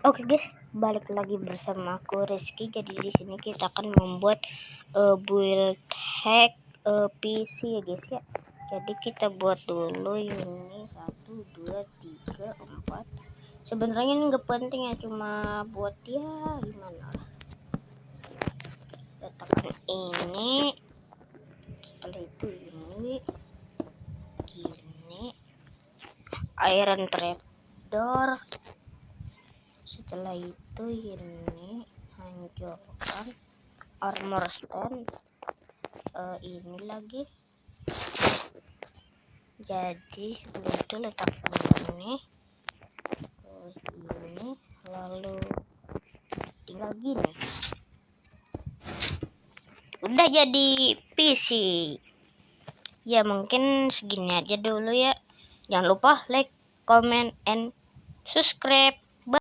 Oke guys, balik lagi bersama aku Rizky. Jadi di sini kita akan membuat build hack PC ya guys ya. Jadi kita buat dulu ini 1, 2, 3, 4. Sebenarnya ini nggak penting ya, cuma buat ya gimana lah. Letakkan ini, setelah itu ini, iron trapdoor. Setelah itu ini hancurkan armor stand, ini lagi. Jadi setelah itu letakkan ini, lalu tinggal gini. Udah jadi PC. Ya mungkin segini aja dulu ya. Jangan lupa like, comment, and subscribe.